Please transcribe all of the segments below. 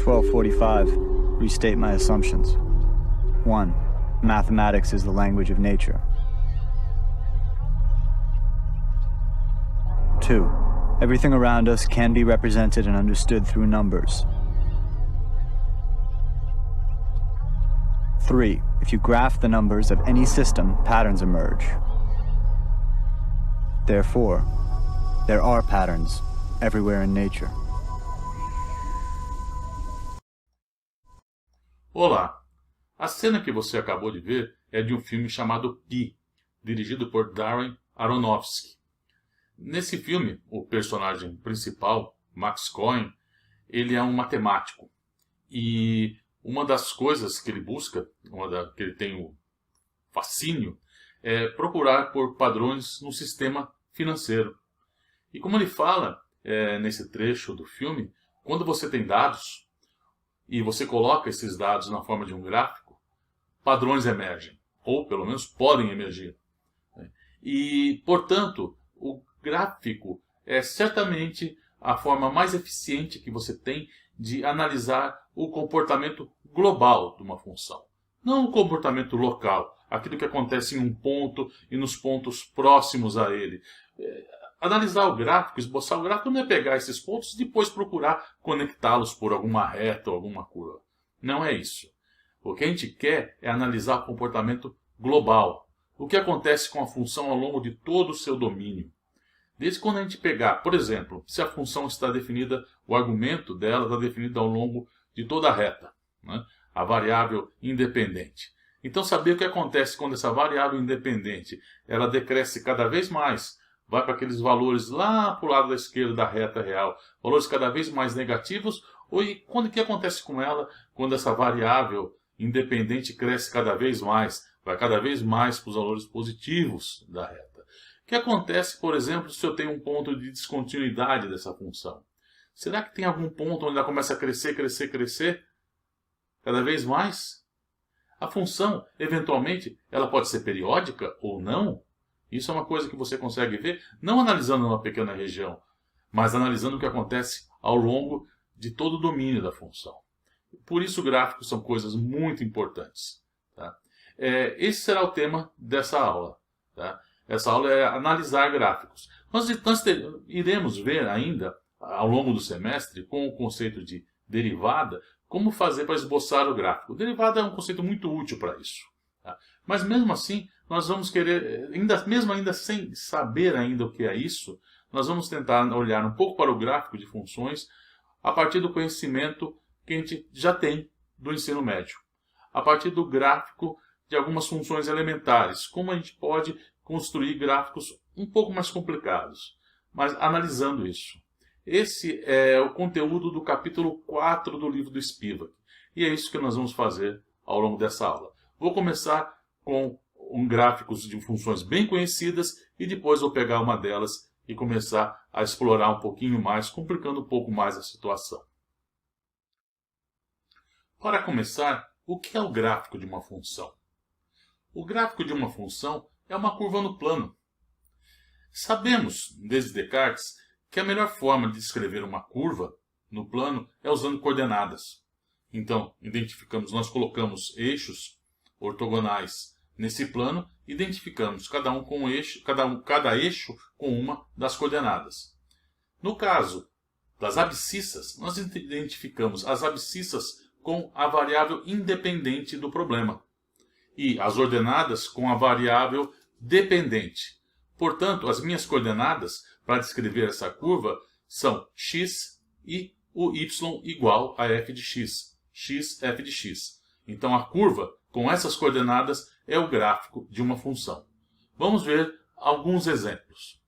1245. Restate my assumptions. 1. Mathematics is the language of nature. 2. Everything around us can be represented and understood through numbers. 3. If you graph the numbers of any system, patterns emerge. Therefore, there are patterns everywhere in nature. Olá! A cena que você acabou de ver é de um filme chamado Pi, dirigido por Darren Aronofsky. Nesse filme, o personagem principal, Max Cohen, ele é um matemático. E uma das coisas que ele busca, que ele tem o fascínio, é procurar por padrões no sistema financeiro. E como ele fala nesse trecho do filme, quando você tem dados e você coloca esses dados na forma de um gráfico, padrões emergem, ou pelo menos podem emergir. E, portanto, o gráfico é certamente a forma mais eficiente que você tem de analisar o comportamento global de uma função. Não o comportamento local, aquilo que acontece em um ponto e nos pontos próximos a ele. Analisar o gráfico, esboçar o gráfico, não é pegar esses pontos e depois procurar conectá-los por alguma reta ou alguma curva. Não é isso. O que a gente quer é analisar o comportamento global. O que acontece com a função ao longo de todo o seu domínio. Desde quando a gente pegar, por exemplo, se a função está definida, o argumento dela está definido ao longo de toda a reta, né? A variável independente. Então, saber o que acontece quando essa variável independente ela decresce cada vez mais, vai para aqueles valores lá para o lado da esquerda da reta real, valores cada vez mais negativos, e o que acontece com ela quando essa variável independente cresce cada vez mais, vai cada vez mais para os valores positivos da reta. O que acontece, por exemplo, se eu tenho um ponto de descontinuidade dessa função? Será que tem algum ponto onde ela começa a crescer, crescer, crescer? Cada vez mais? A função, eventualmente, ela pode ser periódica ou não? Isso é uma coisa que você consegue ver, não analisando uma pequena região, mas analisando o que acontece ao longo de todo o domínio da função. Por isso, gráficos são coisas muito importantes. Tá? Esse será o tema dessa aula. Tá? Essa aula é analisar gráficos. Nós iremos ver ainda, ao longo do semestre, com o conceito de derivada, como fazer para esboçar o gráfico. Derivada é um conceito muito útil para isso. Tá? Mas mesmo assim, nós vamos querer, mesmo ainda sem saber ainda o que é isso, nós vamos tentar olhar um pouco para o gráfico de funções a partir do conhecimento que a gente já tem do ensino médio. A partir do gráfico de algumas funções elementares, como a gente pode construir gráficos um pouco mais complicados, mas analisando isso. Esse é o conteúdo do capítulo 4 do livro do Spivak, e é isso que nós vamos fazer ao longo dessa aula. Vou começar com gráficos de funções bem conhecidas e depois vou pegar uma delas e começar a explorar um pouquinho mais, complicando um pouco mais a situação. Para começar, o que é o gráfico de uma função? O gráfico de uma função é uma curva no plano. Sabemos, desde Descartes, que a melhor forma de descrever uma curva no plano é usando coordenadas. Então, nós colocamos eixos ortogonais nesse plano, identificamos cada eixo com uma das coordenadas. No caso das abscissas, nós identificamos as abscissas com a variável independente do problema e as ordenadas com a variável dependente. Portanto, as minhas coordenadas para descrever essa curva são x e o y igual a f de x, f de x. Então, a curva com essas coordenadas é o gráfico de uma função. Vamos ver alguns exemplos.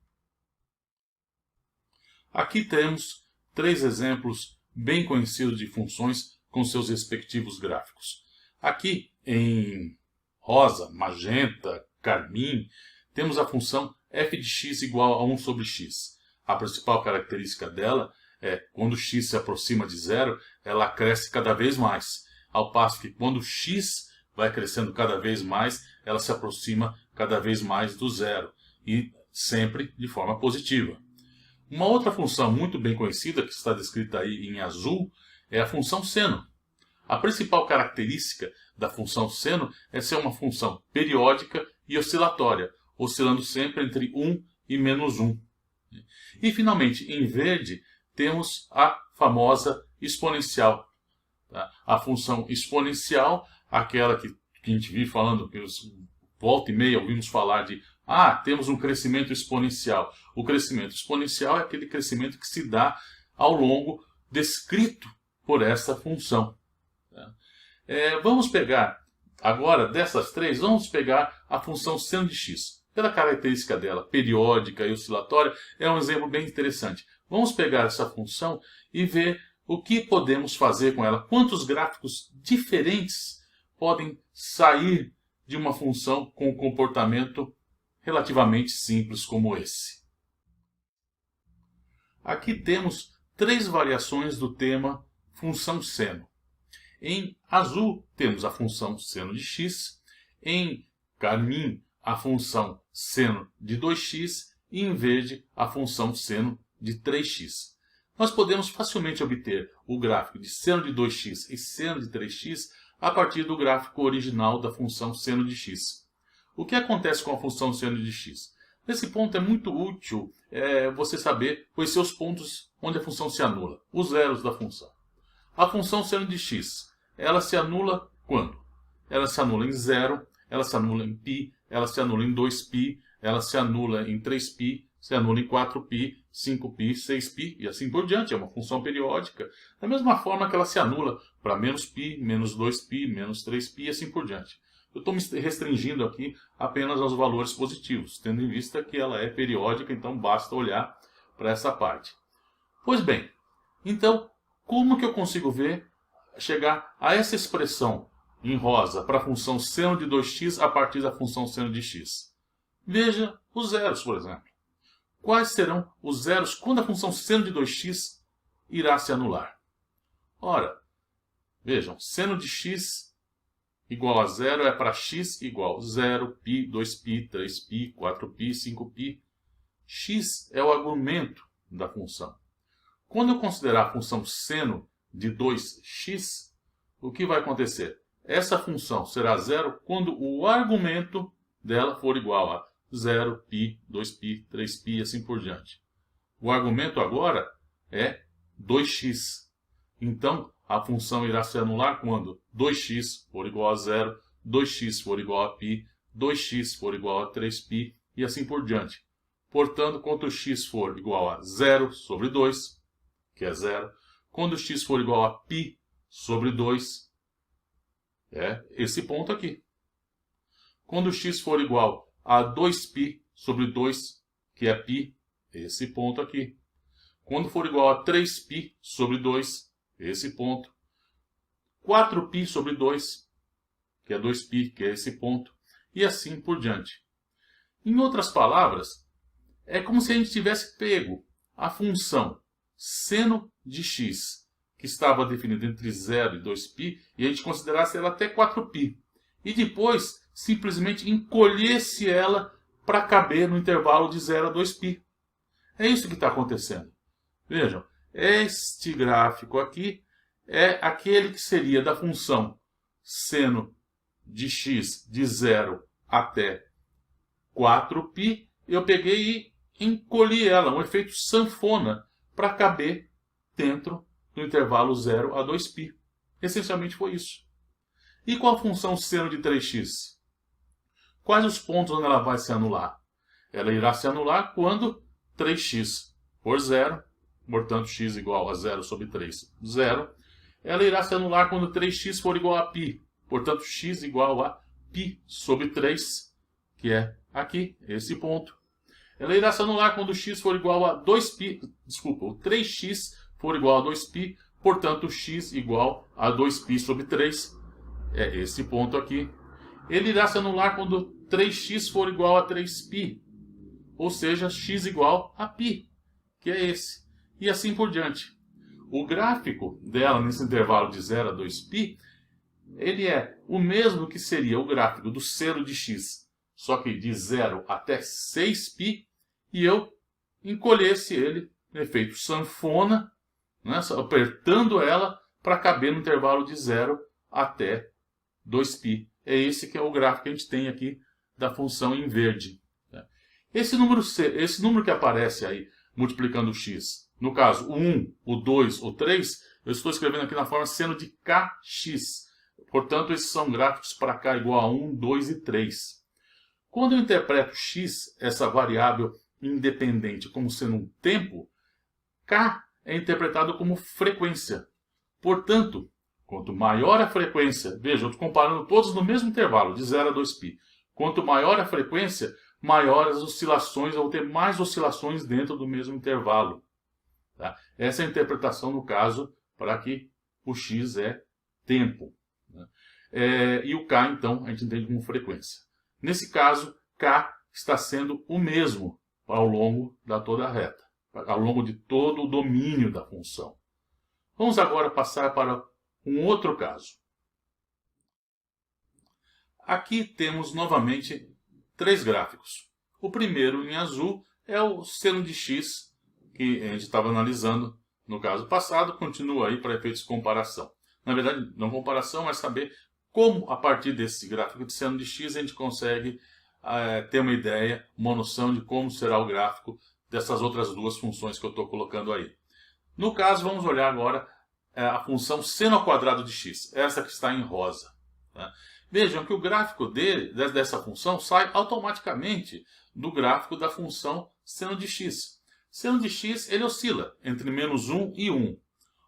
Aqui temos 3 exemplos bem conhecidos de funções com seus respectivos gráficos. Aqui em rosa, magenta, carmim, temos a função f de x igual a 1 sobre x. A principal característica dela é quando x se aproxima de zero, ela cresce cada vez mais. Ao passo que quando x vai crescendo cada vez mais, ela se aproxima cada vez mais do zero. E sempre de forma positiva. Uma outra função muito bem conhecida, que está descrita aí em azul, é a função seno. A principal característica da função seno é ser uma função periódica e oscilatória, oscilando sempre entre 1 e menos 1. E, finalmente, em verde, temos a famosa exponencial. Tá? A função exponencial, aquela que a gente vive falando, que volta e meia ouvimos falar de temos um crescimento exponencial. O crescimento exponencial é aquele crescimento que se dá ao longo descrito por essa função. Vamos pegar, agora, dessas três, vamos pegar a função seno de x. Pela característica dela, periódica e oscilatória, é um exemplo bem interessante. Vamos pegar essa função e ver o que podemos fazer com ela. Quantos gráficos diferentes podem sair de uma função com um comportamento relativamente simples como esse. Aqui temos três variações do tema função seno. Em azul temos a função seno de x, em carmim a função seno de 2x e em verde a função seno de 3x. Nós podemos facilmente obter o gráfico de seno de 2x e seno de 3x a partir do gráfico original da função seno de x. O que acontece com a função seno de x? Nesse ponto é muito útil você saber conhecer os pontos onde a função se anula, os zeros da função. A função seno de x, ela se anula quando? Ela se anula em 0, ela se anula em π, ela se anula em 2π, ela se anula em 3π, se anula em 4π, 5π, 6π e assim por diante. É uma função periódica. Da mesma forma que ela se anula para menos π, menos 2π, menos 3π e assim por diante. Eu estou me restringindo aqui apenas aos valores positivos, tendo em vista que ela é periódica, então basta olhar para essa parte. Pois bem, então, como que eu consigo chegar a essa expressão em rosa para a função seno de 2x a partir da função seno de x? Veja os zeros, por exemplo. Quais serão os zeros quando a função seno de 2x irá se anular? Ora, vejam, seno de x igual a 0 é para x igual 0, π, 2π, 3π, 4π, 5π. X é o argumento da função. Quando eu considerar a função seno de 2x, o que vai acontecer? Essa função será 0 quando o argumento dela for igual a 0, π, 2π, 3π e assim por diante. O argumento agora é 2x. Então, a função irá se anular quando 2x for igual a 0, 2x for igual a π, 2x for igual a 3π e assim por diante. Portanto, quando x for igual a 0 sobre 2, que é 0, quando x for igual a π sobre 2, é esse ponto aqui. Quando x for igual a 2π sobre 2, que é π, esse ponto aqui. Quando for igual a 3π sobre 2, esse ponto. 4π sobre 2, que é 2π, que é esse ponto. E assim por diante. Em outras palavras, é como se a gente tivesse pego a função seno de x, que estava definida entre 0 e 2π, e a gente considerasse ela até 4π. E depois, simplesmente encolhesse ela para caber no intervalo de 0 a 2π. É isso que está acontecendo. Vejam, este gráfico aqui é aquele que seria da função seno de x de 0 até 4π. Eu peguei e encolhi ela, um efeito sanfona, para caber dentro do intervalo 0 a 2π. Essencialmente foi isso. E com a função seno de 3x? Quais os pontos onde ela vai se anular? Ela irá se anular quando 3x for 0, portanto x igual a 0 sobre 3, 0. Ela irá se anular quando 3x for igual a π, portanto x igual a π sobre 3, que é aqui, esse ponto. Ela irá se anular quando x for igual a 2π, desculpa, o 3x for igual a 2π, portanto x igual a 2π sobre 3, é esse ponto aqui. Ele irá se anular quando 3x for igual a 3π, ou seja, x igual a π, que é esse. E assim por diante. O gráfico dela nesse intervalo de 0 a 2π, ele é o mesmo que seria o gráfico do seno de x, só que de 0 até 6π, e eu encolhesse ele, efeito sanfona, né, apertando ela para caber no intervalo de 0 até 2π. É esse que é o gráfico que a gente tem aqui da função em verde. Esse número que aparece aí, multiplicando o x, no caso, o 1, o 2, o 3, eu estou escrevendo aqui na forma seno de kx. Portanto, esses são gráficos para k igual a 1, 2 e 3. Quando eu interpreto x, essa variável independente, como sendo um tempo, k é interpretado como frequência. Portanto, quanto maior a frequência, veja, eu estou comparando todos no mesmo intervalo, de 0 a 2π. Quanto maior a frequência, maior as oscilações, eu vou ter mais oscilações dentro do mesmo intervalo. Tá? Essa é a interpretação, no caso, para que o x é tempo. Né? E o k, então, a gente entende como frequência. Nesse caso, k está sendo o mesmo ao longo da toda a reta, ao longo de todo o domínio da função. Vamos agora passar para um outro caso. Aqui temos novamente 3 gráficos. O primeiro, em azul, é o seno de x, que a gente estava analisando no caso passado, continua aí para efeitos de comparação. Na verdade, não comparação, mas saber como, a partir desse gráfico de seno de x, a gente consegue ter uma ideia, uma noção de como será o gráfico dessas outras duas funções que eu estou colocando aí. No caso, vamos olhar agora a função seno ao quadrado de x, essa que está em rosa. Tá? Vejam que o gráfico dessa função sai automaticamente do gráfico da função seno de x. Seno de x ele oscila entre -1 e 1.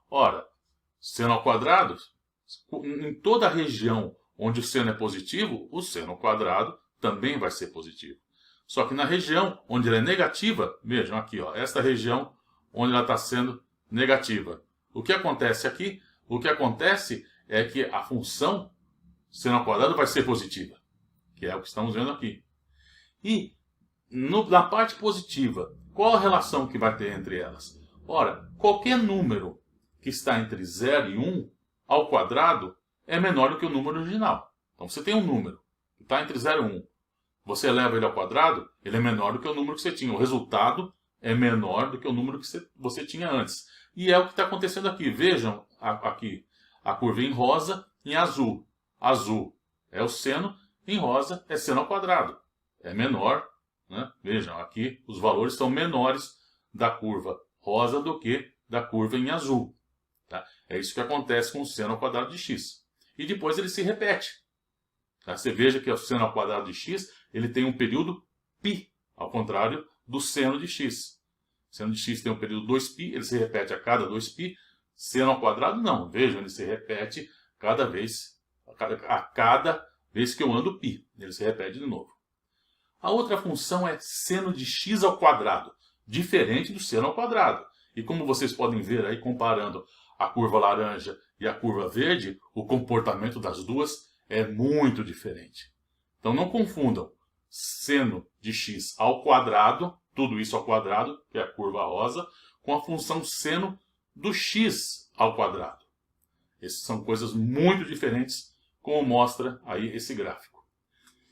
Ora, seno ao quadrado, em toda a região onde o seno é positivo, o seno ao quadrado também vai ser positivo. Só que na região onde ela é negativa, vejam aqui, ó, esta região onde ela está sendo negativa. O que acontece aqui? O que acontece é que a função seno ao quadrado vai ser positiva, que é o que estamos vendo aqui. E na parte positiva, qual a relação que vai ter entre elas? Ora, qualquer número que está entre 0 e 1 ao quadrado é menor do que o número original. Então você tem um número que está entre 0 e 1. Você eleva ele ao quadrado, ele é menor do que o número que você tinha. O resultado é menor do que o número que você tinha antes. E é o que está acontecendo aqui. Vejam aqui a curva em rosa e em azul. Azul é o seno, em rosa é seno ao quadrado. É menor, né? Vejam, aqui os valores são menores da curva rosa do que da curva em azul. Tá? É isso que acontece com o seno ao quadrado de x. E depois ele se repete. Tá? Você veja que o seno ao quadrado de x ele tem um período π, ao contrário do seno de x. O seno de x tem um período 2π, ele se repete a cada 2π. Seno ao quadrado não, vejam, ele se repete a cada vez que eu ando π. Ele se repete de novo. A outra função é seno de x ao quadrado, diferente do seno ao quadrado. E como vocês podem ver aí, comparando a curva laranja e a curva verde, o comportamento das duas é muito diferente. Então não confundam seno de x ao quadrado, tudo isso ao quadrado, que é a curva rosa, com a função seno do x ao quadrado. Essas são coisas muito diferentes, como mostra aí esse gráfico.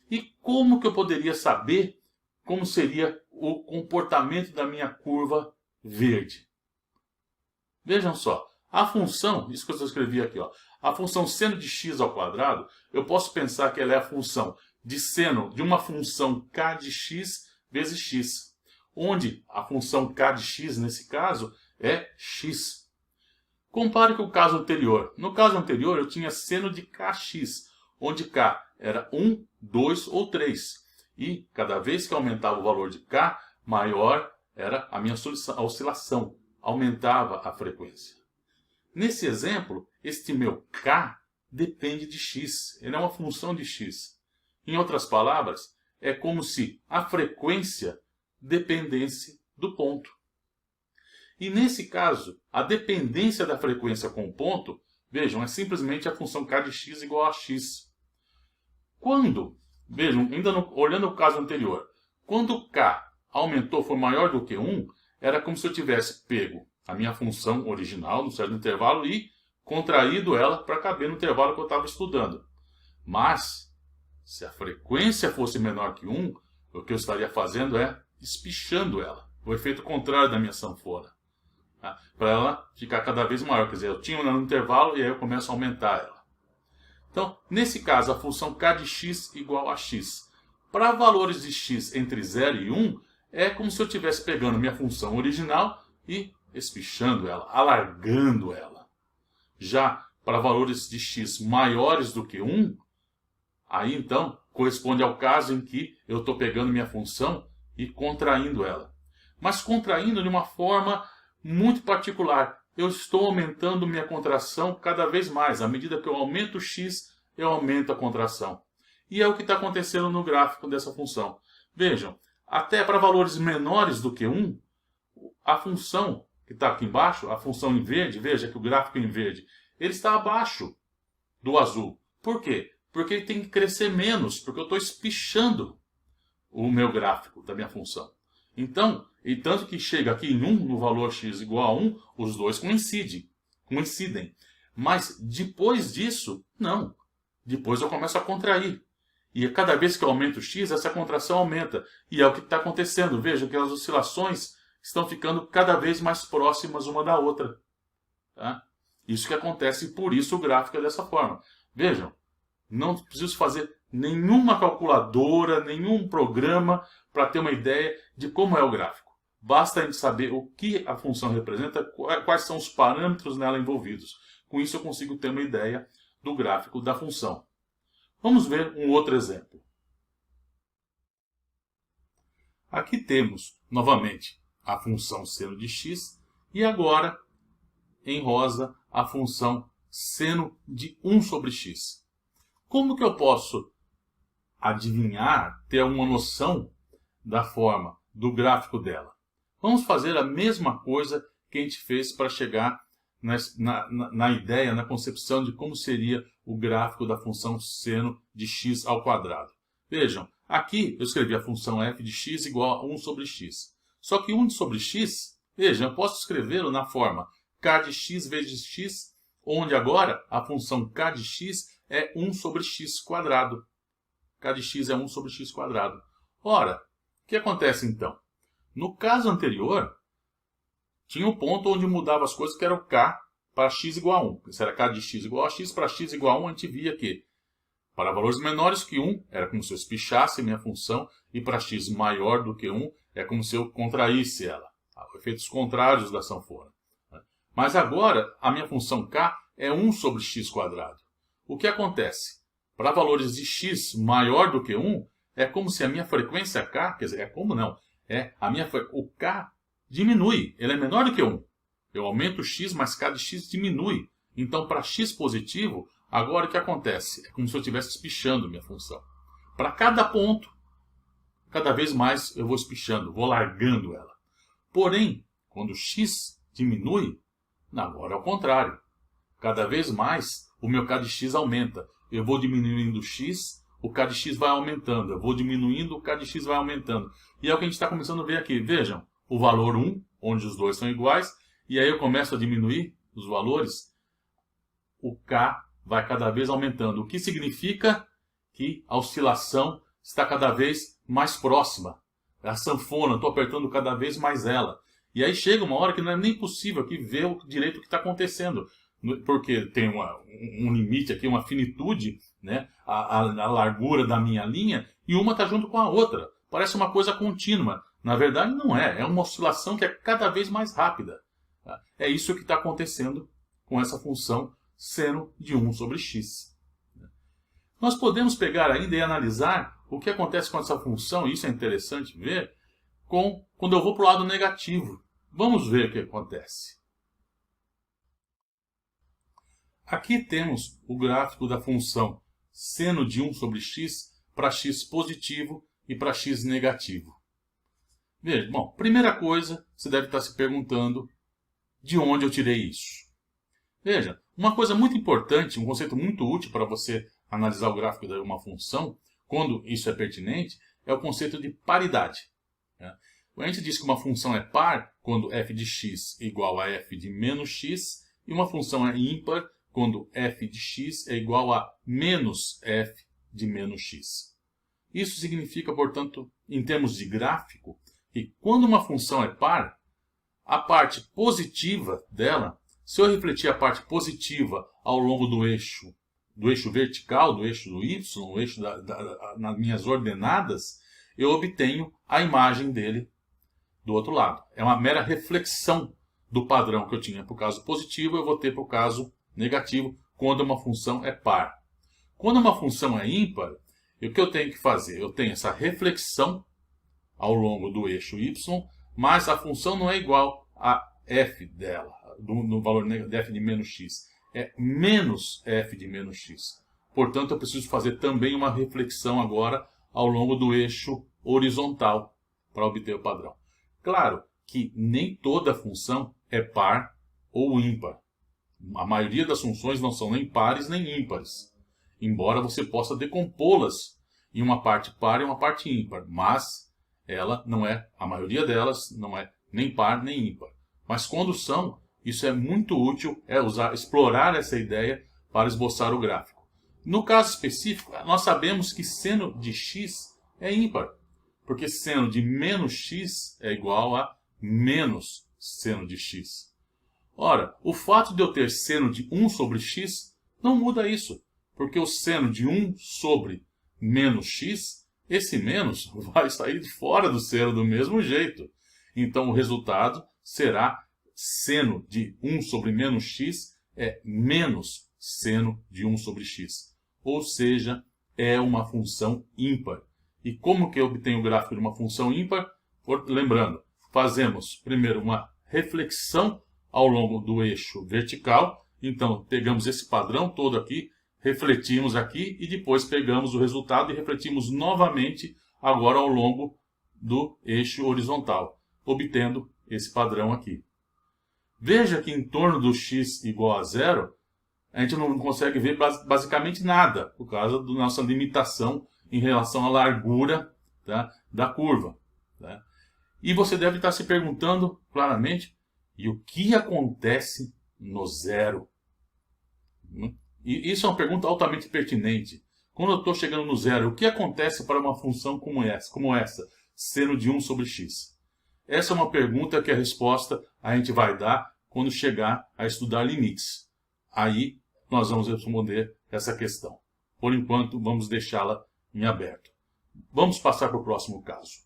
E como que eu poderia saber como seria o comportamento da minha curva verde? Vejam só, a função, isso que eu escrevi aqui, ó, a função seno de x ao quadrado, eu posso pensar que ela é a função de seno de uma função k de x vezes x, onde a função k de x, nesse caso, é x. Compare com o caso anterior. No caso anterior, eu tinha seno de kx, onde k era 1, 2 ou 3. E cada vez que aumentava o valor de k, maior era a minha oscilação, aumentava a frequência. Nesse exemplo, este meu k depende de x, ele é uma função de x. Em outras palavras, é como se a frequência dependesse do ponto. E nesse caso, a dependência da frequência com o ponto, vejam, é simplesmente a função k de x igual a x. Quando, vejam, olhando o caso anterior, quando k aumentou, foi maior do que 1, era como se eu tivesse pego a minha função original, num certo intervalo, e contraído ela para caber no intervalo que eu estava estudando. Mas, se a frequência fosse menor que 1, o que eu estaria fazendo é espichando ela. O efeito contrário da minha sanfona. tá? Para ela ficar cada vez maior. Quer dizer, eu tinha no intervalo e aí eu começo a aumentar ela. Então, nesse caso, a função k de x igual a x. Para valores de x entre 0 e 1, é como se eu estivesse pegando minha função original e espichando ela, alargando ela. Já para valores de x maiores do que 1, aí então corresponde ao caso em que eu estou pegando minha função e contraindo ela. Mas contraindo de uma forma muito particular. Eu estou aumentando minha contração cada vez mais. À medida que eu aumento o x, eu aumento a contração. E é o que está acontecendo no gráfico dessa função. Vejam, até para valores menores do que 1, a função que está aqui embaixo, a função em verde, veja que o gráfico em verde, ele está abaixo do azul. Por quê? Porque ele tem que crescer menos, porque eu estou espichando o meu gráfico da minha função. Então, e tanto que chega aqui em 1, no valor x igual a 1, os dois coincidem. Mas depois disso, não. Depois eu começo a contrair. E cada vez que eu aumento o x, essa contração aumenta. E é o que está acontecendo. Veja que as oscilações estão ficando cada vez mais próximas uma da outra. Tá? Isso que acontece e por isso o gráfico é dessa forma. Vejam, não preciso fazer nenhuma calculadora, nenhum programa para ter uma ideia de como é o gráfico. Basta a gente saber o que a função representa, quais são os parâmetros nela envolvidos. Com isso eu consigo ter uma ideia do gráfico da função. Vamos ver um outro exemplo. Aqui temos, novamente, a função seno de x e agora, em rosa, a função seno de 1 sobre x. Como que eu posso adivinhar, ter uma noção da forma do gráfico dela? Vamos fazer a mesma coisa que a gente fez para chegar na ideia, na concepção de como seria o gráfico da função seno de x ao quadrado. Vejam, aqui eu escrevi a função f de x igual a 1 sobre x. Só que 1 sobre x, vejam, eu posso escrevê-lo na forma k de x vezes x, onde agora a função k de x é 1 sobre x quadrado. K de x é 1 sobre x quadrado. Ora, o que acontece então? No caso anterior, tinha um ponto onde mudava as coisas, que era o k para x igual a 1. Se era k de x igual a x, para x igual a 1, a gente via que para valores menores que 1, era como se eu espichasse minha função, e para x maior do que 1, é como se eu contraísse ela. Efeitos contrários da sanfona. Mas agora, a minha função k é 1 sobre x quadrado. O que acontece? Para valores de x maior do que 1, é como se a minha frequência k, quer dizer, é como não, o k diminui, ele é menor do que 1. Eu aumento o x, mas k de x diminui. Então, para x positivo, agora o que acontece? É como se eu estivesse espichando minha função. Para cada ponto, cada vez mais eu vou espichando, vou largando ela. Porém, quando x diminui, agora é o contrário. Cada vez mais o meu k de x aumenta. Eu vou diminuindo o x, o k de x vai aumentando. Eu vou diminuindo, o k de x vai aumentando. E é o que a gente está começando a ver aqui. Vejam, o valor 1, onde os dois são iguais, e aí eu começo a diminuir os valores, o k vai cada vez aumentando. O que significa que a oscilação está cada vez mais próxima. A sanfona, eu estou apertando cada vez mais ela. E aí chega uma hora que não é nem possível aqui ver direito o que está acontecendo. Porque tem um limite aqui, uma finitude, né? A largura da minha linha, e uma está junto com a outra. Parece uma coisa contínua. Na verdade não é. É uma oscilação que é cada vez mais rápida. É isso que está acontecendo com essa função seno de 1 sobre x. Nós podemos pegar ainda e analisar o que acontece com essa função, e isso é interessante ver, quando eu vou para o lado negativo. Vamos ver o que acontece. Aqui temos o gráfico da função seno de 1 sobre x para x positivo e para x negativo. Veja, bom, primeira coisa, você deve estar se perguntando de onde eu tirei isso. Veja, uma coisa muito importante, um conceito muito útil para você analisar o gráfico de uma função, quando isso é pertinente, é o conceito de paridade. A gente diz que uma função é par quando f de x é igual a f de menos x, e uma função é ímpar quando f de x é igual a menos f de menos x. Isso significa, portanto, em termos de gráfico, que quando uma função é par, a parte positiva dela, se eu refletir a parte positiva ao longo do eixo vertical, do eixo do y, o eixo nas minhas ordenadas, eu obtenho a imagem dele do outro lado. É uma mera reflexão do padrão que eu tinha para o caso positivo, eu vou ter para o caso negativo, quando uma função é par. Quando uma função é ímpar, o que eu tenho que fazer? Eu tenho essa reflexão ao longo do eixo y, mas a função não é igual a f dela, no valor de f de menos x. É menos f de menos x. Portanto, eu preciso fazer também uma reflexão agora ao longo do eixo horizontal para obter o padrão. Claro que nem toda função é par ou ímpar. A maioria das funções não são nem pares nem ímpares, embora você possa decompô-las em uma parte par e uma parte ímpar, mas ela não é, a maioria delas não é nem par nem ímpar. Mas quando são, isso é muito útil, explorar essa ideia para esboçar o gráfico. No caso específico, nós sabemos que seno de x é ímpar, porque seno de menos x é igual a menos seno de x. Ora, o fato de eu ter seno de 1 sobre x não muda isso, porque o seno de 1 sobre menos x, esse menos vai sair de fora do seno do mesmo jeito. Então o resultado será seno de 1 sobre menos x é menos seno de 1 sobre x. Ou seja, é uma função ímpar. E como que eu obtenho o gráfico de uma função ímpar? Lembrando, fazemos primeiro uma reflexão ao longo do eixo vertical. Então, pegamos esse padrão todo aqui, refletimos aqui e depois pegamos o resultado e refletimos novamente agora ao longo do eixo horizontal, obtendo esse padrão aqui. Veja que em torno do x igual a zero, a gente não consegue ver basicamente nada, por causa da nossa limitação em relação à largura, tá, da curva. Tá? E você deve estar se perguntando claramente, e o que acontece no zero? E isso é uma pergunta altamente pertinente. Quando eu estou chegando no zero, o que acontece para uma função como essa, seno de 1 sobre x? Essa é uma pergunta que a resposta a gente vai dar quando chegar a estudar limites. Aí nós vamos responder essa questão. Por enquanto, vamos deixá-la em aberto. Vamos passar para o próximo caso.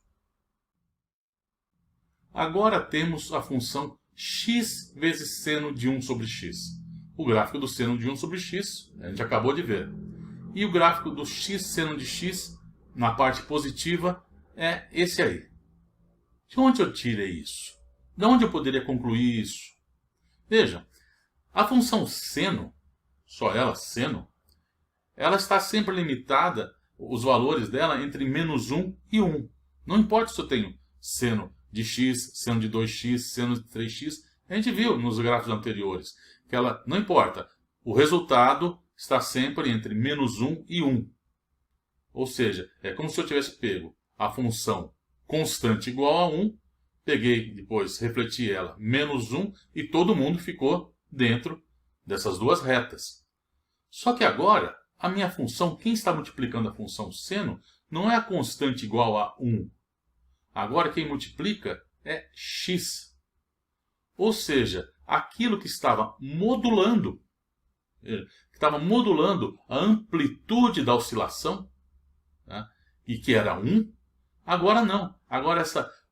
Agora temos a função x vezes seno de 1 sobre x. O gráfico do seno de 1 sobre x, a gente acabou de ver. E o gráfico do x seno de x, na parte positiva, é esse aí. De onde eu tirei isso? De onde eu poderia concluir isso? Veja, a função seno, só ela, seno, ela está sempre limitada, os valores dela, entre menos 1 e 1. Não importa se eu tenho seno de x, seno de 2x, seno de 3x, a gente viu nos gráficos anteriores, que ela não importa. O resultado está sempre entre menos 1 e 1. Ou seja, é como se eu tivesse pego a função constante igual a 1, peguei depois, refleti ela, menos 1, e todo mundo ficou dentro dessas duas retas. Só que agora, a minha função, quem está multiplicando a função seno, não é a constante igual a 1. Agora quem multiplica é x. Ou seja, aquilo que estava modulando a amplitude da oscilação, né, e que era 1, agora não. Agora o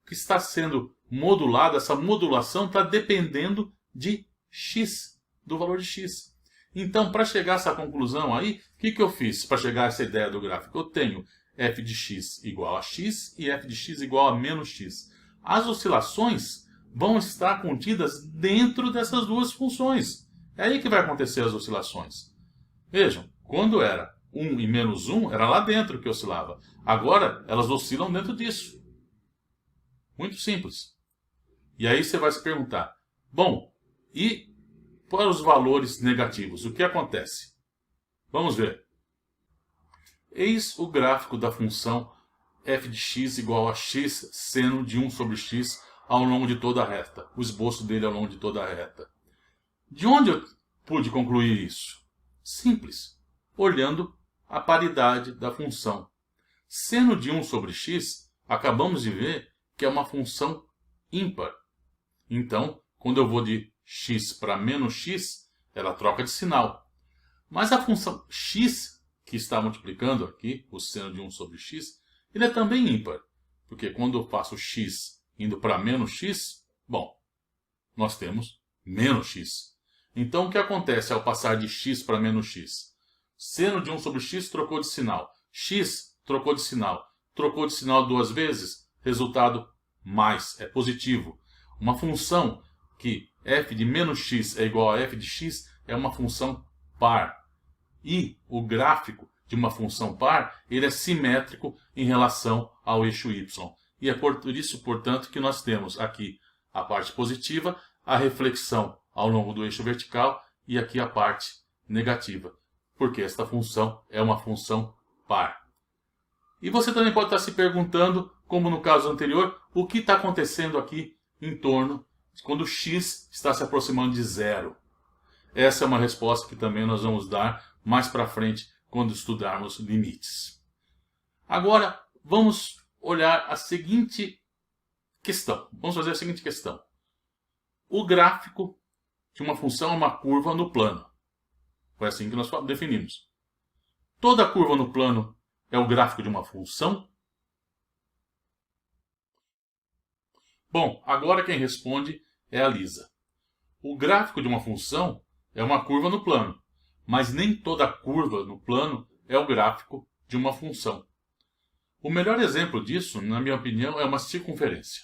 que está sendo modulado, essa modulação está dependendo de x, do valor de x. Então, para chegar a essa conclusão aí, o que eu fiz para chegar a essa ideia do gráfico? Eu tenho f de x igual a x e f de x igual a menos x. As oscilações vão estar contidas dentro dessas duas funções. É aí que vai acontecer as oscilações. Vejam, quando era 1 e menos 1, era lá dentro que oscilava. Agora, elas oscilam dentro disso. Muito simples. E aí você vai se perguntar, bom, e para os valores negativos, o que acontece? Vamos ver. Eis o gráfico da função f de x igual a x seno de 1 sobre x ao longo de toda a reta. O esboço dele ao longo de toda a reta. De onde eu pude concluir isso? Simples. Olhando a paridade da função. Seno de 1 sobre x, acabamos de ver que é uma função ímpar. Então, quando eu vou de x para menos x, ela troca de sinal. Mas a função x, que está multiplicando aqui, o seno de 1 sobre x, ele é também ímpar. Porque quando eu faço x indo para menos x, bom, nós temos menos x. Então, o que acontece ao passar de x para menos x? Seno de 1 sobre x trocou de sinal. X trocou de sinal. Trocou de sinal duas vezes, resultado mais, é positivo. Uma função que f de menos x é igual a f de x é uma função par. E o gráfico de uma função par, ele é simétrico em relação ao eixo y. E é por isso, portanto, que nós temos aqui a parte positiva, a reflexão ao longo do eixo vertical e aqui a parte negativa, porque esta função é uma função par. E você também pode estar se perguntando, como no caso anterior, o que está acontecendo aqui em torno de quando x está se aproximando de zero. Essa é uma resposta que também nós vamos dar mais para frente quando estudarmos limites. Agora, vamos olhar a seguinte questão. Vamos fazer a seguinte questão. O gráfico de uma função é uma curva no plano. Foi assim que nós definimos. Toda curva no plano é o gráfico de uma função? Bom, agora quem responde é a Lisa. O gráfico de uma função é uma curva no plano, mas nem toda curva no plano é o gráfico de uma função. O melhor exemplo disso, na minha opinião, é uma circunferência.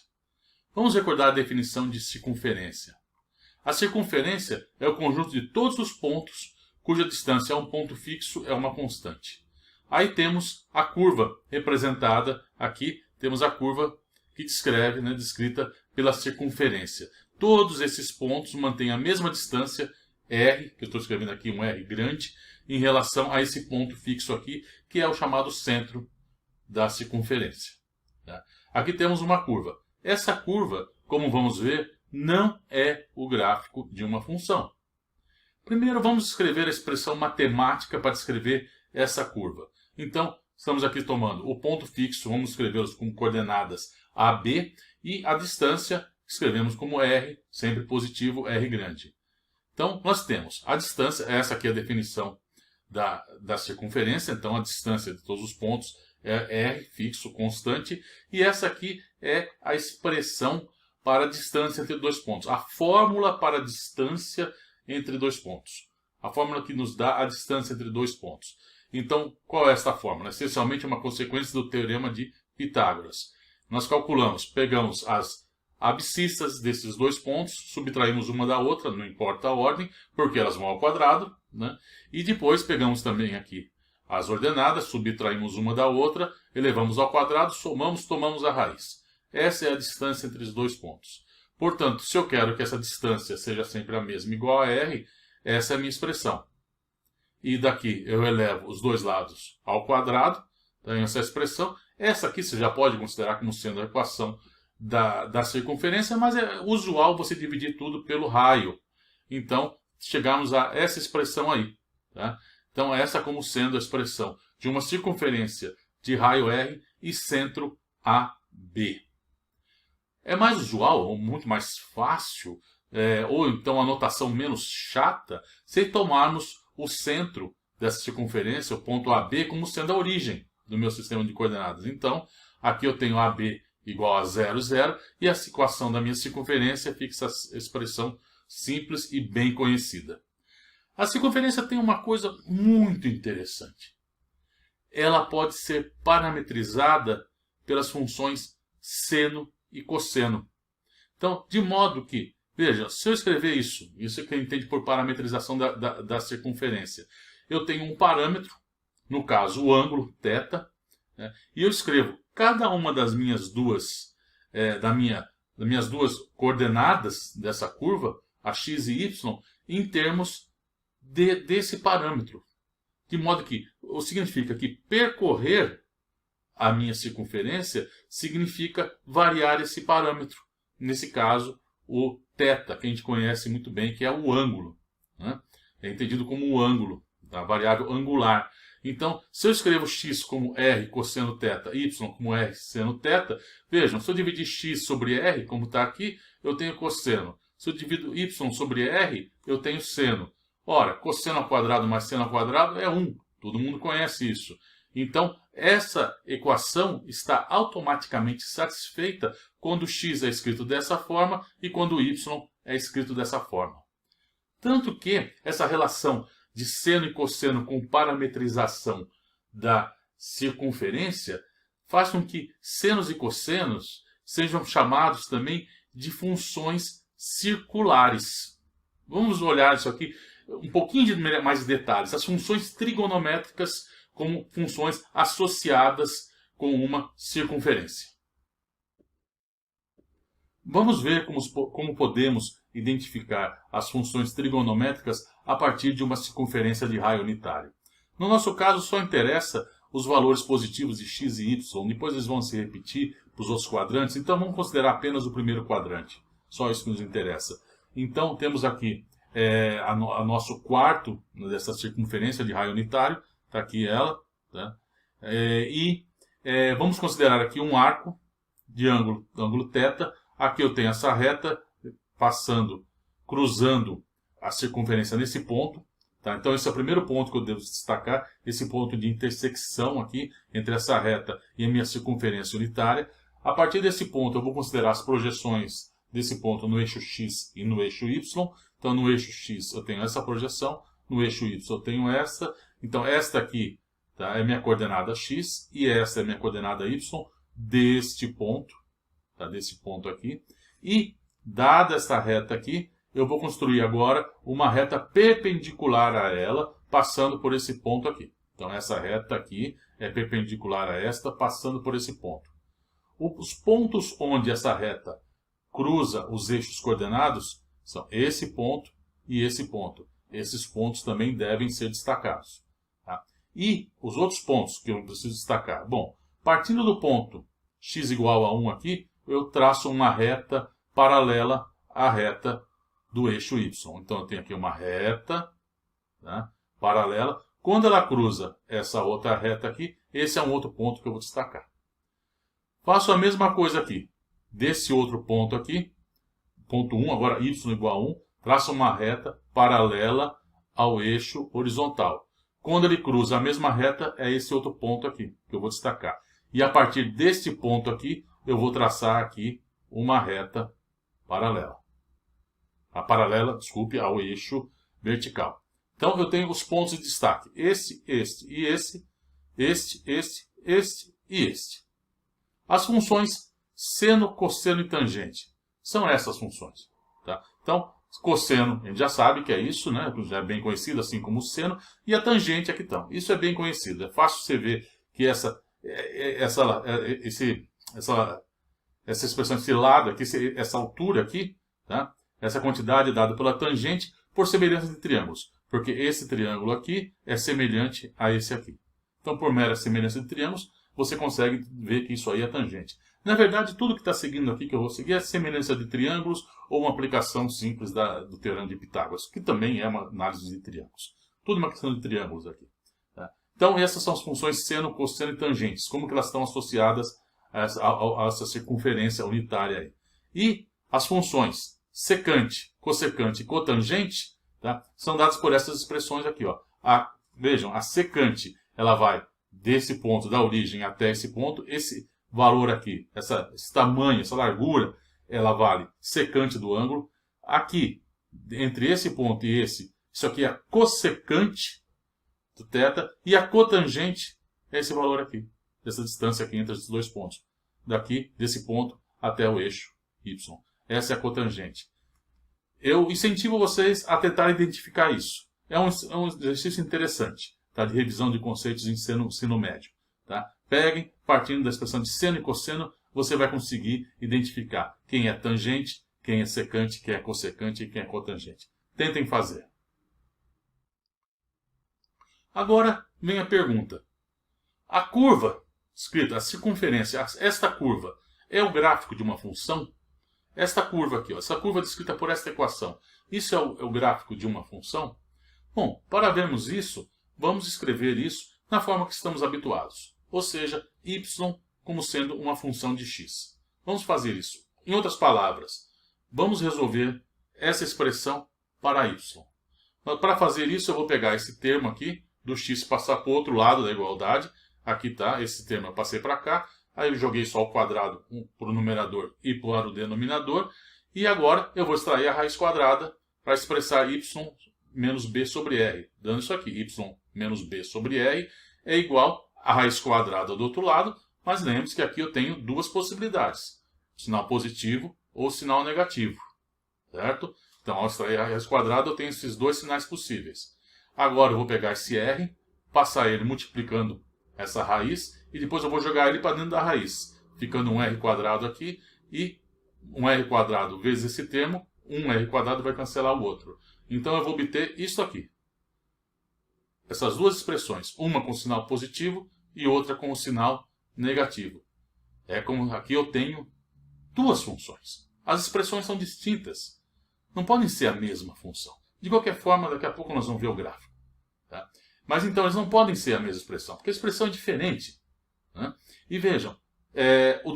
Vamos recordar a definição de circunferência. A circunferência é o conjunto de todos os pontos cuja distância a um ponto fixo é uma constante. Aí temos a curva representada aqui, temos a curva que descreve, descrita pela circunferência. Todos esses pontos mantêm a mesma distância, R, que eu estou escrevendo aqui um R grande, em relação a esse ponto fixo aqui, que é o chamado centro da circunferência. Aqui temos uma curva. Essa curva, como vamos ver, não é o gráfico de uma função. Primeiro vamos escrever a expressão matemática para descrever essa curva. Então, estamos aqui tomando o ponto fixo, vamos escrevê-los com coordenadas AB, e a distância escrevemos como R, sempre positivo, R grande. Então, nós temos a distância, essa aqui é a definição da circunferência, então a distância de todos os pontos é R, fixo, constante, e essa aqui é a expressão para a distância entre dois pontos, a fórmula para a distância entre dois pontos, a fórmula que nos dá a distância entre dois pontos. Então, qual é esta fórmula? Essencialmente uma consequência do teorema de Pitágoras. Nós calculamos, pegamos as abscissas desses dois pontos, subtraímos uma da outra, não importa a ordem, porque elas vão ao quadrado, e depois pegamos também aqui as ordenadas, subtraímos uma da outra, elevamos ao quadrado, somamos, tomamos a raiz. Essa é a distância entre os dois pontos. Portanto, se eu quero que essa distância seja sempre a mesma, igual a R, essa é a minha expressão. E daqui eu elevo os dois lados ao quadrado, tenho essa expressão. Essa aqui você já pode considerar como sendo a equação da circunferência, mas é usual você dividir tudo pelo raio. Então, chegamos a essa expressão aí. Então, essa como sendo a expressão de uma circunferência de raio R e centro AB. É mais usual, ou muito mais fácil, ou então a notação menos chata, se tomarmos o centro dessa circunferência, o ponto AB, como sendo a origem do meu sistema de coordenadas. Então, aqui eu tenho AB igual a 0, 0, e a equação da minha circunferência fica essa expressão simples e bem conhecida. A circunferência tem uma coisa muito interessante. Ela pode ser parametrizada pelas funções seno e cosseno. Então, de modo que, veja, se eu escrever isso é que eu entendo por parametrização da circunferência, eu tenho um parâmetro, no caso o ângulo, θ, e eu escrevo cada uma das minhas duas coordenadas dessa curva, a x e y, em termos desse parâmetro. De modo que significa que percorrer a minha circunferência significa variar esse parâmetro. Nesse caso, o θ, que a gente conhece muito bem, que é o ângulo. É entendido como o ângulo, a variável angular. Então, se eu escrevo x como r cosseno θ, y como r seno θ, vejam, se eu dividir x sobre r, como está aqui, eu tenho cosseno. Se eu divido y sobre r, eu tenho seno. Ora, cosseno ao quadrado mais seno ao quadrado é 1. Todo mundo conhece isso. Então, essa equação está automaticamente satisfeita quando x é escrito dessa forma e quando y é escrito dessa forma. Tanto que essa relação de seno e cosseno com parametrização da circunferência faz com que senos e cossenos sejam chamados também de funções circulares. Vamos olhar isso aqui um pouquinho de mais detalhes. As funções trigonométricas como funções associadas com uma circunferência. Vamos ver como podemos identificar as funções trigonométricas a partir de uma circunferência de raio unitário. No nosso caso, só interessa os valores positivos de x e y, depois eles vão se repetir para os outros quadrantes, então vamos considerar apenas o primeiro quadrante. Só isso que nos interessa. Então, temos aqui a nosso quarto dessa circunferência de raio unitário, está aqui ela, tá? Vamos considerar aqui um arco de ângulo θ. Aqui eu tenho essa reta cruzando a circunferência nesse ponto. Tá? Então esse é o primeiro ponto que eu devo destacar, esse ponto de intersecção aqui entre essa reta e a minha circunferência unitária. A partir desse ponto eu vou considerar as projeções desse ponto no eixo x e no eixo y. Então no eixo x eu tenho essa projeção, no eixo y eu tenho essa. Então esta aqui, tá, é minha coordenada x e essa é minha coordenada y deste ponto, tá, desse ponto aqui. E dada esta reta aqui, eu vou construir agora uma reta perpendicular a ela, passando por esse ponto aqui. Então essa reta aqui é perpendicular a esta, passando por esse ponto. Os pontos onde essa reta cruza os eixos coordenados são esse ponto e esse ponto. Esses pontos também devem ser destacados. Tá? E os outros pontos que eu preciso destacar. Bom, partindo do ponto x igual a 1 aqui, eu traço uma reta paralela à reta do eixo y. Então eu tenho aqui uma reta, tá, paralela. Quando ela cruza essa outra reta aqui, esse é um outro ponto que eu vou destacar. Faço a mesma coisa aqui. Desse outro ponto aqui, ponto 1, agora y igual a 1, traço uma reta paralela ao eixo horizontal. Quando ele cruza a mesma reta, é esse outro ponto aqui que eu vou destacar. E a partir deste ponto aqui, eu vou traçar aqui uma reta paralela. Desculpe, ao eixo vertical. Então, eu tenho os pontos de destaque. Este e este. As funções seno, cosseno e tangente são essas funções. Tá? Então, cosseno, a gente já sabe que é isso, né? Já é bem conhecido, assim como o seno. E a tangente aqui estão. Isso é bem conhecido. É fácil você ver que essa expressão, esse lado aqui, essa altura aqui, tá? Essa quantidade é dada pela tangente por semelhança de triângulos. Porque esse triângulo aqui é semelhante a esse aqui. Então, por mera semelhança de triângulos, você consegue ver que isso aí é tangente. Na verdade, tudo que está seguindo aqui, que eu vou seguir, é semelhança de triângulos ou uma aplicação simples do teorema de Pitágoras, que também é uma análise de triângulos. Tudo uma questão de triângulos aqui. Tá? Então, essas são as funções seno, cosseno e tangentes. Como que elas estão associadas a essa circunferência unitária aí. E as funções secante, cossecante e cotangente, tá, são dadas por essas expressões aqui. Ó. Vejam, a secante ela vai desse ponto da origem até esse ponto. Esse valor aqui, esse tamanho, essa largura, ela vale secante do ângulo. Aqui, entre esse ponto e esse, isso aqui é a cossecante do θ. E a cotangente é esse valor aqui, dessa distância aqui entre esses dois pontos. Daqui, desse ponto, até o eixo y. Essa é a cotangente. Eu incentivo vocês a tentar identificar isso. É um exercício interessante, tá? De revisão de conceitos em ensino médio. Tá? Peguem, partindo da expressão de seno e cosseno, você vai conseguir identificar quem é tangente, quem é secante, quem é cossecante e quem é cotangente. Tentem fazer. Agora vem a pergunta. A curva escrita, a circunferência, esta curva, é o gráfico de uma função? Esta curva aqui, ó, essa curva descrita por esta equação, isso é o gráfico de uma função? Bom, para vermos isso, vamos escrever isso na forma que estamos habituados, ou seja, y como sendo uma função de x. Vamos fazer isso. Em outras palavras, vamos resolver essa expressão para y. Para fazer isso, eu vou pegar esse termo aqui, do x passar para o outro lado da igualdade. Aqui está, esse termo eu passei para cá. Aí eu joguei só o quadrado para o numerador e para o denominador. E agora eu vou extrair a raiz quadrada para expressar y menos b sobre r. Dando isso aqui, y menos b sobre r é igual a raiz quadrada do outro lado. Mas lembre-se que aqui eu tenho duas possibilidades. Sinal positivo ou sinal negativo. Certo? Então, ao extrair a raiz quadrada, eu tenho esses dois sinais possíveis. Agora eu vou pegar esse r, passar ele multiplicando essa raiz, e depois eu vou jogar ele para dentro da raiz, ficando um r quadrado aqui, e um r quadrado vezes esse termo, um r quadrado vai cancelar o outro. Então eu vou obter isso aqui. Essas duas expressões, uma com sinal positivo e outra com o sinal negativo. É como aqui eu tenho duas funções. As expressões são distintas. Não podem ser a mesma função. De qualquer forma, daqui a pouco nós vamos ver o gráfico. Tá? Mas então eles não podem ser a mesma expressão, porque a expressão é diferente. Né? E vejam, o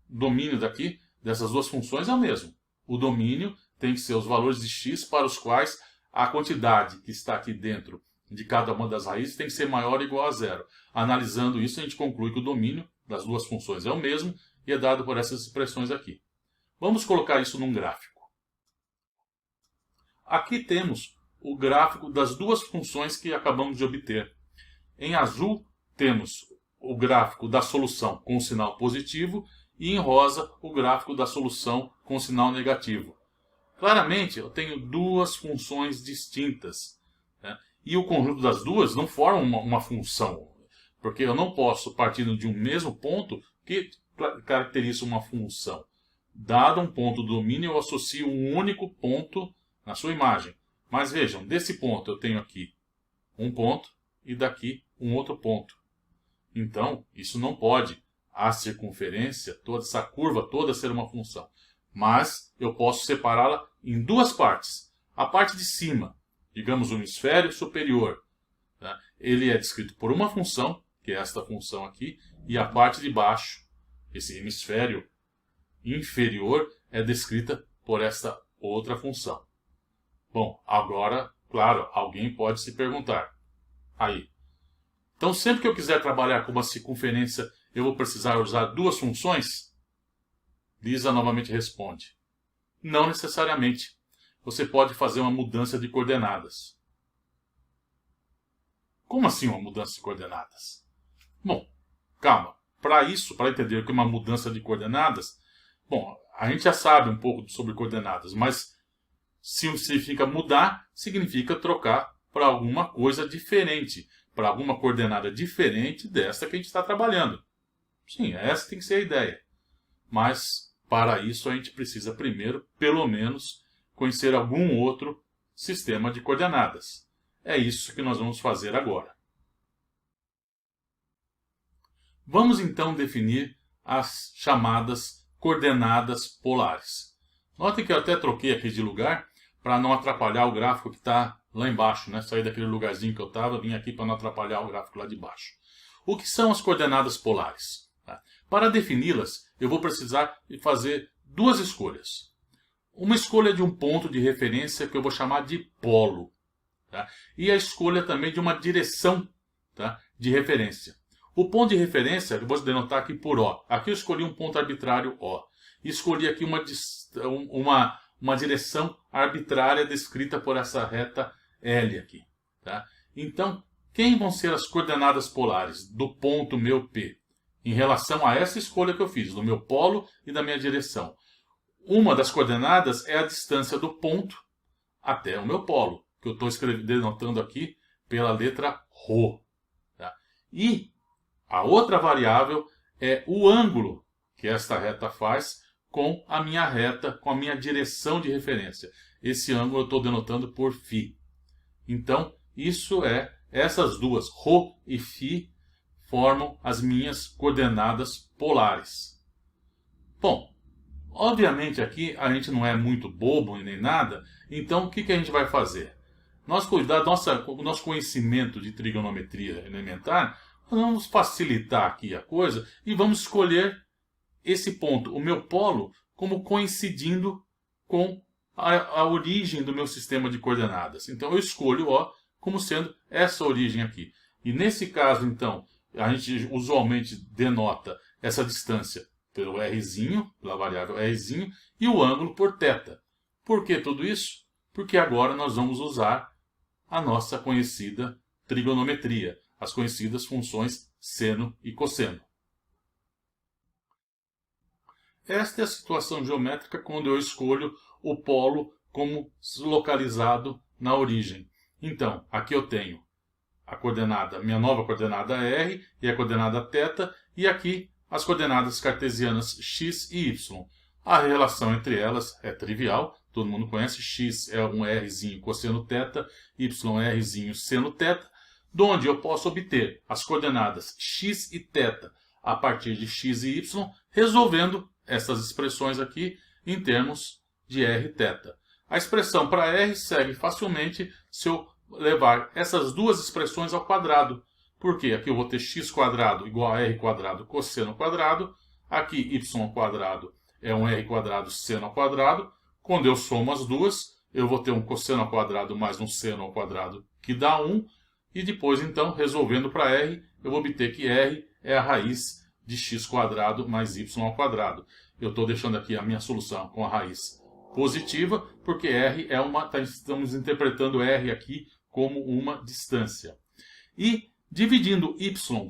domínio daqui, dessas duas funções é o mesmo. O domínio tem que ser os valores de x para os quais a quantidade que está aqui dentro de cada uma das raízes tem que ser maior ou igual a zero. Analisando isso, a gente conclui que o domínio das duas funções é o mesmo e é dado por essas expressões aqui. Vamos colocar isso num gráfico. Aqui temos o gráfico das duas funções que acabamos de obter. Em azul, temos o gráfico da solução com sinal positivo e em rosa, o gráfico da solução com sinal negativo. Claramente, eu tenho duas funções distintas. Né? E o conjunto das duas não forma uma função, porque eu não posso, partindo de um mesmo ponto, que caracteriza uma função. Dado um ponto do domínio, eu associo um único ponto na sua imagem. Mas vejam, desse ponto eu tenho aqui um ponto e daqui um outro ponto. Então, isso não pode, a circunferência, toda essa curva toda ser uma função. Mas eu posso separá-la em duas partes. A parte de cima, digamos o hemisfério superior, tá? Ele é descrito por uma função, que é esta função aqui, e a parte de baixo, esse hemisfério inferior, é descrita por esta outra função. Bom, agora, claro, alguém pode se perguntar. Aí, então sempre que eu quiser trabalhar com uma circunferência, eu vou precisar usar duas funções? Lisa novamente responde. Não necessariamente. Você pode fazer uma mudança de coordenadas. Como assim uma mudança de coordenadas? Bom, calma. Para isso, para entender o que é uma mudança de coordenadas, bom, a gente já sabe um pouco sobre coordenadas, mas se significa mudar, significa trocar para alguma coisa diferente, para alguma coordenada diferente desta que a gente está trabalhando. Sim, essa tem que ser a ideia. Mas, para isso, a gente precisa primeiro, pelo menos, conhecer algum outro sistema de coordenadas. É isso que nós vamos fazer agora. Vamos então definir as chamadas coordenadas polares. Notem que eu até troquei aqui de lugar para não atrapalhar o gráfico que está lá embaixo, né? Saí daquele lugarzinho que eu estava, vim aqui para não atrapalhar o gráfico lá de baixo. O que são as coordenadas polares? Para defini-las, eu vou precisar fazer duas escolhas. Uma escolha de um ponto de referência que eu vou chamar de polo. Tá? E a escolha também de uma direção, tá, de referência. O ponto de referência, eu vou denotar aqui por O. Aqui eu escolhi um ponto arbitrário O. E escolhi aqui uma direção arbitrária descrita por essa reta L aqui. Tá? Então, quem vão ser as coordenadas polares do ponto meu P? Em relação a essa escolha que eu fiz, do meu polo e da minha direção. Uma das coordenadas é a distância do ponto até o meu polo, que eu estou denotando aqui pela letra ρ. Tá? E a outra variável é o ângulo que esta reta faz com a minha reta, com a minha direção de referência. Esse ângulo eu estou denotando por φ. Então, essas duas, ρ e φ, formam as minhas coordenadas polares. Bom, obviamente aqui a gente não é muito bobo nem nada, então o que a gente vai fazer? o nosso conhecimento de trigonometria elementar, nós vamos facilitar aqui a coisa e vamos escolher esse ponto, o meu polo, como coincidindo com a origem do meu sistema de coordenadas. Então eu escolho O como sendo essa origem aqui. E nesse caso, então, a gente usualmente denota essa distância pelo Rzinho, pela variável Rzinho, e o ângulo por θ. Por que tudo isso? Porque agora nós vamos usar a nossa conhecida trigonometria, as conhecidas funções seno e cosseno. Esta é a situação geométrica quando eu escolho o polo como localizado na origem. Então, aqui eu tenho a coordenada, minha nova coordenada R e a coordenada θ, e aqui as coordenadas cartesianas x e y. A relação entre elas é trivial, todo mundo conhece, x é um Rzinho cosseno θ, y é Rzinho seno θ, onde eu posso obter as coordenadas x e θ a partir de x e y, resolvendo essas expressões aqui em termos de r e θ. A expressão para r segue facilmente se eu levar essas duas expressões ao quadrado. Porque aqui eu vou ter x² igual a r² cosseno quadrado. Aqui y² é um r² seno ao quadrado. Quando eu somo as duas, eu vou ter um cosseno ao quadrado mais um seno ao quadrado, que dá 1. E depois, então, resolvendo para r, eu vou obter que r é a raiz de x² mais y². Eu estou deixando aqui a minha solução com a raiz positiva, porque r é estamos interpretando r aqui como uma distância. E dividindo y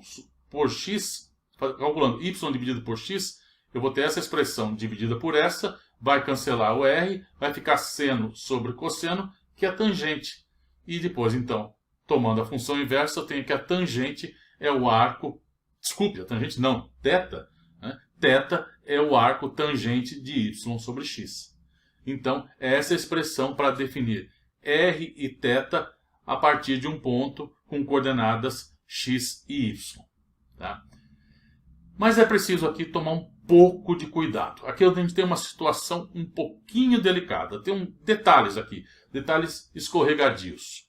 por x, calculando y dividido por x, eu vou ter essa expressão dividida por essa, vai cancelar o r, vai ficar seno sobre cosseno, que é a tangente. E depois, então, tomando a função inversa, eu tenho que a tangente é o arco, desculpe, a tangente não, θ, né? Θ é o arco tangente de y sobre x. Então, é essa expressão para definir r e θ a partir de um ponto com coordenadas x e y. Tá? Mas é preciso aqui tomar um pouco de cuidado. Aqui a gente tem uma situação um pouquinho delicada. Tem detalhes aqui, detalhes escorregadios.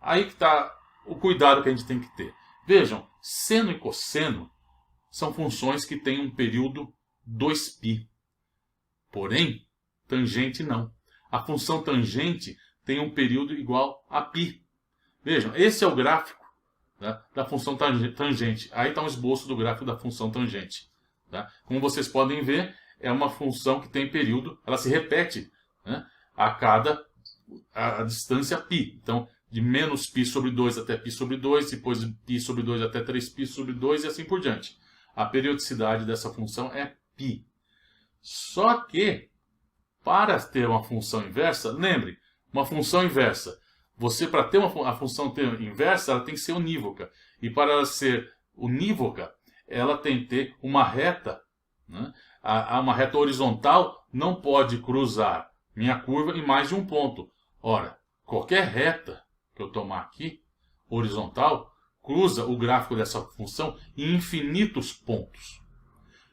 Aí que está o cuidado que a gente tem que ter. Vejam, seno e cosseno são funções que têm um período 2π. Porém, tangente não. A função tangente tem um período igual a π. Vejam, esse é o gráfico, tá, da função tangente. Aí está um esboço do gráfico da função tangente. Tá? Como vocês podem ver, é uma função que tem período, ela se repete, né, a distância π. Então, de menos π sobre 2 até π sobre 2, depois de π sobre 2 até 3π sobre 2 e assim por diante. A periodicidade dessa função é π. Só que, para ter uma função inversa, lembre, uma função inversa, para ter a função inversa, ela tem que ser unívoca. E para ela ser unívoca, ela tem que ter uma reta, né? Uma reta horizontal não pode cruzar minha curva em mais de um ponto. Ora, qualquer reta que eu tomar aqui, horizontal, cruza o gráfico dessa função em infinitos pontos.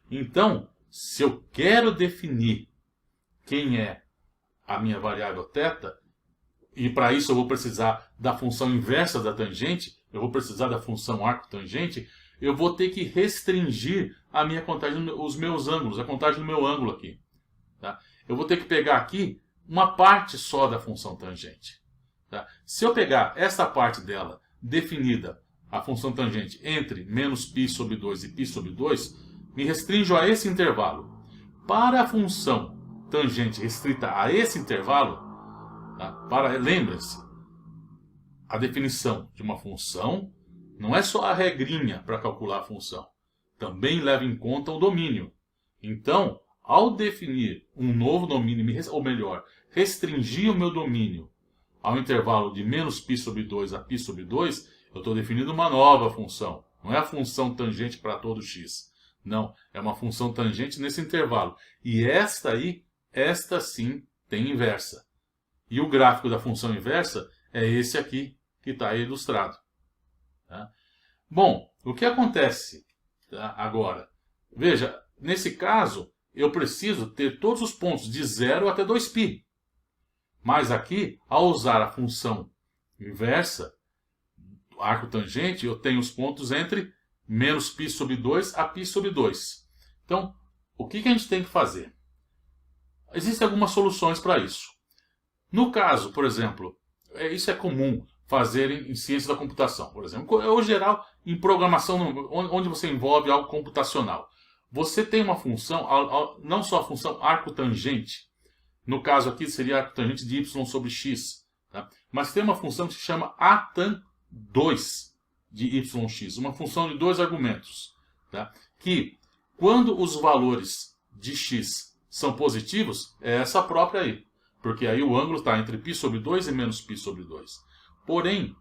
Então, se eu quero definir quem é a minha variável θ, e para isso eu vou precisar da função inversa da tangente, eu vou precisar da função arco tangente, eu vou ter que restringir a minha contagem, os meus ângulos, a contagem do meu ângulo aqui. Tá? Eu vou ter que pegar aqui uma parte só da função tangente. Tá? Se eu pegar essa parte dela, definida, a função tangente, entre menos π sobre 2 e π sobre 2, me restringo a esse intervalo. Para a função tangente restrita a esse intervalo, tá? Lembre-se, a definição de uma função não é só a regrinha para calcular a função. Também leva em conta o domínio. Então, ao definir um novo domínio, ou melhor, restringir o meu domínio ao intervalo de menos π sobre 2 a π sobre 2, eu estou definindo uma nova função. Não é a função tangente para todo x. Não, é uma função tangente nesse intervalo. E esta sim tem inversa. E o gráfico da função inversa é esse aqui que está aí ilustrado. Tá? Bom, o que acontece, tá, agora? Veja, nesse caso, eu preciso ter todos os pontos de 0 até 2π. Mas aqui, ao usar a função inversa, arco tangente, eu tenho os pontos entre menos π sobre 2 a π sobre 2. Então, o que a gente tem que fazer? Existem algumas soluções para isso. No caso, por exemplo, isso é comum fazer em ciência da computação, por exemplo. Ou geral, em programação, onde você envolve algo computacional. Você tem uma função, não só a função arco tangente, no caso aqui seria arco tangente de y sobre x, tá? Mas tem uma função que se chama atan2 de yx, uma função de dois argumentos, tá? Que quando os valores de x são positivos, é essa própria aí, porque aí o ângulo está entre π sobre 2 e menos π sobre 2. Porém,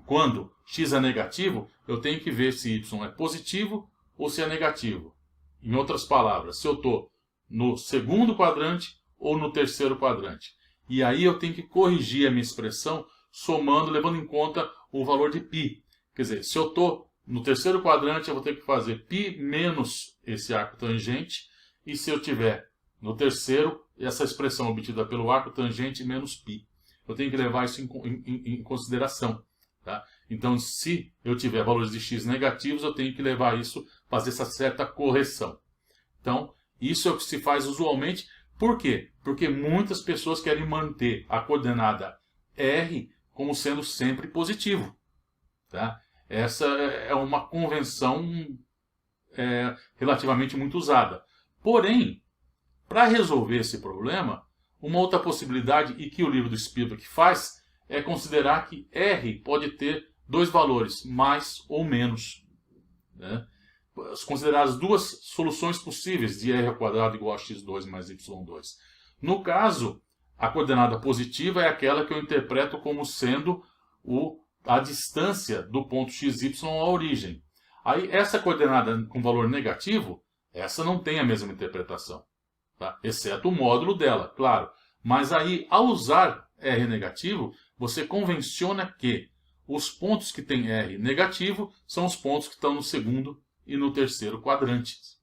quando x é negativo, eu tenho que ver se y é positivo ou se é negativo. Em outras palavras, se eu estou no segundo quadrante ou no terceiro quadrante. E aí eu tenho que corrigir a minha expressão somando, levando em conta o valor de π. Quer dizer, se eu estou no terceiro quadrante, eu vou ter que fazer π menos esse arco tangente. E se eu tiver no terceiro, essa expressão obtida pelo arco tangente menos π. Eu tenho que levar isso em consideração. Tá? Então, se eu tiver valores de x negativos, eu tenho que levar isso, fazer essa certa correção. Então, isso é o que se faz usualmente. Por quê? Porque muitas pessoas querem manter a coordenada r como sendo sempre positivo. Tá? Essa é uma convenção relativamente muito usada. Porém, para resolver esse problema, uma outra possibilidade, e que o livro do Spivak faz, é considerar que r pode ter dois valores, mais ou menos. Né? Considerar as duas soluções possíveis de r ao quadrado igual a x2 mais y2. No caso, a coordenada positiva é aquela que eu interpreto como sendo a distância do ponto xy à origem. Aí, essa coordenada com valor negativo, essa não tem a mesma interpretação. Tá? Exceto o módulo dela, claro. Mas aí, ao usar r negativo, você convenciona que os pontos que têm r negativo são os pontos que estão no segundo e no terceiro quadrantes.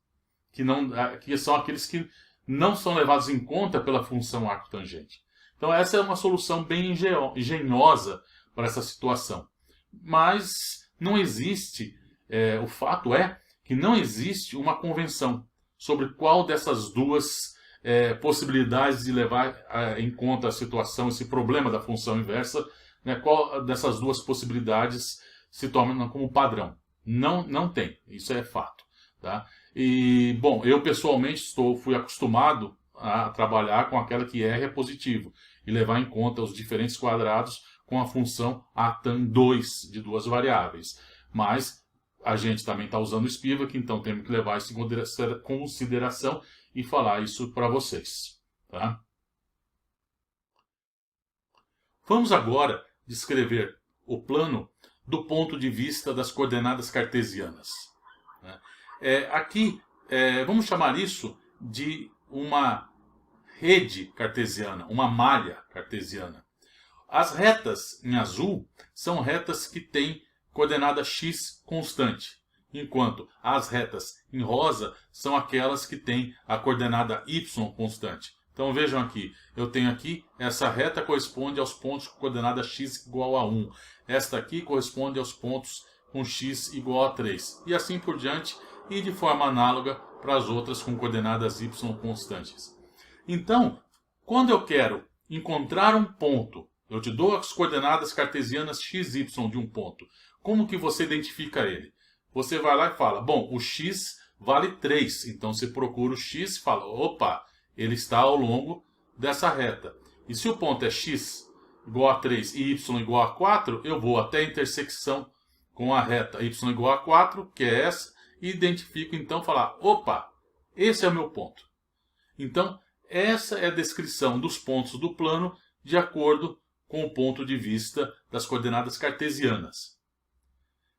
Que são aqueles que não são levados em conta pela função arco tangente. Então essa é uma solução bem engenhosa para essa situação. Mas não existe, o fato é que não existe uma convenção sobre qual dessas duas possibilidades de levar em conta a situação, esse problema da função inversa, né, qual dessas duas possibilidades se torna como padrão. Não tem, isso é fato. Tá? E, bom, eu pessoalmente fui acostumado a trabalhar com aquela que r é positivo e levar em conta os diferentes quadrados com a função atan2 de duas variáveis. Mas a gente também está usando o Spivak, então temos que levar isso em consideração e falar isso para vocês. Tá? Vamos agora descrever o plano do ponto de vista das coordenadas cartesianas. Aqui, vamos chamar isso de uma rede cartesiana, uma malha cartesiana. As retas em azul são retas que têm coordenada x constante, enquanto as retas em rosa são aquelas que têm a coordenada y constante. Então vejam aqui, eu tenho aqui, essa reta corresponde aos pontos com coordenada x igual a 1. Esta aqui corresponde aos pontos com x igual a 3. E assim por diante, e de forma análoga para as outras com coordenadas y constantes. Então, quando eu quero encontrar um ponto, eu te dou as coordenadas cartesianas x, y de um ponto. Como que você identifica ele? Você vai lá e fala, bom, o x vale 3. Então você procura o x e fala, opa, ele está ao longo dessa reta. E se o ponto é x igual a 3 e y igual a 4, eu vou até a intersecção com a reta y igual a 4, que é essa, e identifico então, falar, opa, esse é o meu ponto. Então, essa é a descrição dos pontos do plano de acordo com o ponto de vista das coordenadas cartesianas.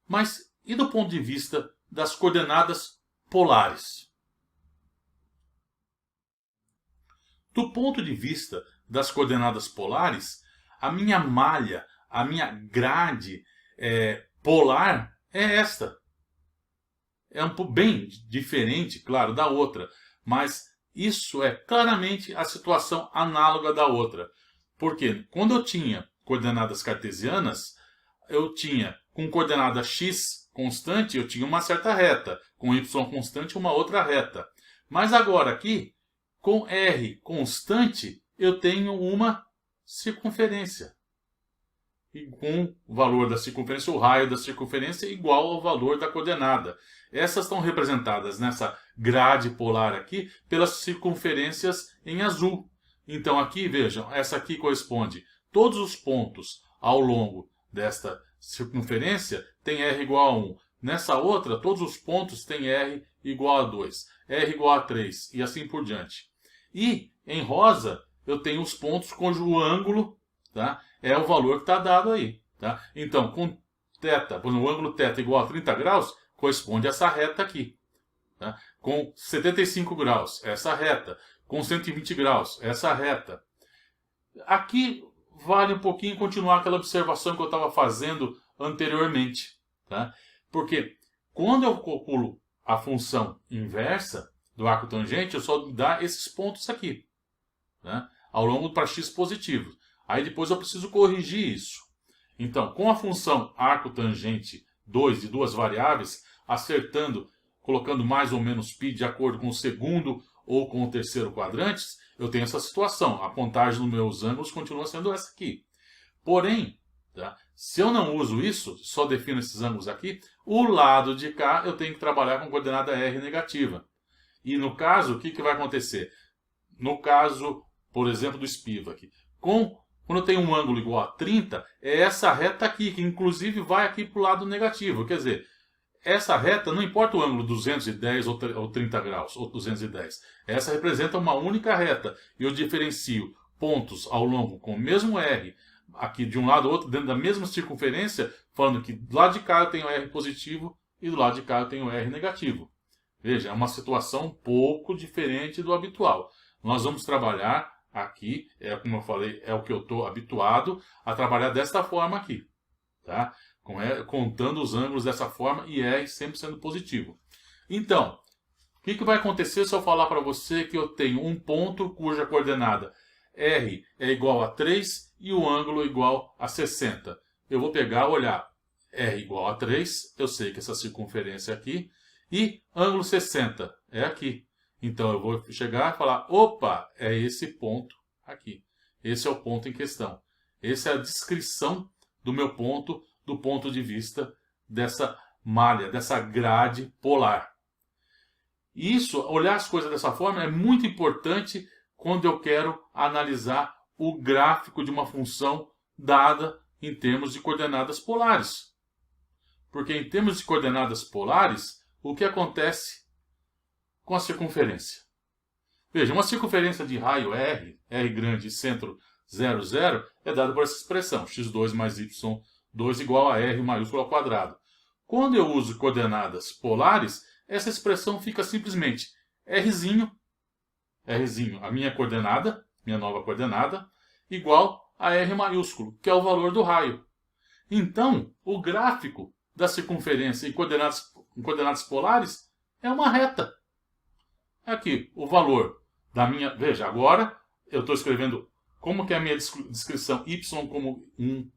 Mas e do ponto de vista das coordenadas polares? Do ponto de vista das coordenadas polares, a minha malha, a minha grade polar é esta. É um pouco bem diferente, claro, da outra, mas isso é claramente a situação análoga da outra. Porque quando eu tinha coordenadas cartesianas, eu tinha com coordenada x constante, eu tinha uma certa reta. Com y constante, uma outra reta. Mas agora aqui, com r constante, eu tenho uma circunferência. E com o valor da circunferência, o raio da circunferência é igual ao valor da coordenada. Essas estão representadas nessa grade polar aqui pelas circunferências em azul. Então aqui, vejam, essa aqui corresponde todos os pontos ao longo desta circunferência tem r igual a 1. Nessa outra, todos os pontos têm r igual a 2, r igual a 3 e assim por diante. E em rosa, eu tenho os pontos cujo ângulo, tá, é o valor que está dado aí. Tá? Então, com θ, por exemplo, o ângulo θ igual a 30 graus, corresponde a essa reta aqui. Tá? Com 75 graus, essa reta. Com 120 graus, essa reta. Aqui vale um pouquinho continuar aquela observação que eu estava fazendo anteriormente. Tá? Porque quando eu calculo a função inversa do arco tangente, eu só dá esses pontos aqui. Né? Ao longo para x positivo. Aí depois eu preciso corrigir isso. Então, com a função arco tangente 2 de duas variáveis, acertando, colocando mais ou menos π de acordo com o segundo ou com o terceiro quadrantes, eu tenho essa situação. A contagem dos meus ângulos continua sendo essa aqui. Porém, tá, se eu não uso isso, só defino esses ângulos aqui, o lado de cá eu tenho que trabalhar com coordenada r negativa. E no caso, o que vai acontecer? No caso, por exemplo, do Spivak, quando eu tenho um ângulo igual a 30, é essa reta aqui, que inclusive vai aqui para o lado negativo. Quer dizer, essa reta, não importa o ângulo 210 ou 30 graus, ou 210. Essa representa uma única reta. E eu diferencio pontos ao longo com o mesmo R, aqui de um lado ao outro, dentro da mesma circunferência, falando que do lado de cá eu tenho R positivo e do lado de cá eu tenho R negativo. Veja, é uma situação um pouco diferente do habitual. Nós vamos trabalhar aqui, como eu falei, é o que eu estou habituado a trabalhar desta forma aqui. Tá? Contando os ângulos dessa forma e R sempre sendo positivo. Então, o que vai acontecer se eu falar para você que eu tenho um ponto cuja coordenada R é igual a 3 e o ângulo é igual a 60? Eu vou pegar e olhar R igual a 3, eu sei que essa circunferência é aqui, e ângulo 60 é aqui. Então eu vou chegar e falar, opa, é esse ponto aqui. Esse é o ponto em questão. Essa é a descrição do meu ponto, do ponto de vista dessa malha, dessa grade polar. Isso, olhar as coisas dessa forma é muito importante quando eu quero analisar o gráfico de uma função dada em termos de coordenadas polares. Porque em termos de coordenadas polares, o que acontece com a circunferência? Veja, uma circunferência de raio R, R grande e centro 0, 0, é dada por essa expressão, x2 mais y2 igual a R maiúsculo ao quadrado. Quando eu uso coordenadas polares, essa expressão fica simplesmente Rzinho, a minha coordenada, minha nova coordenada, igual a R maiúsculo, que é o valor do raio. Então, o gráfico da circunferência em coordenadas polares é uma reta. Aqui, o valor da minha... Veja, agora eu estou escrevendo como que é a minha descrição y como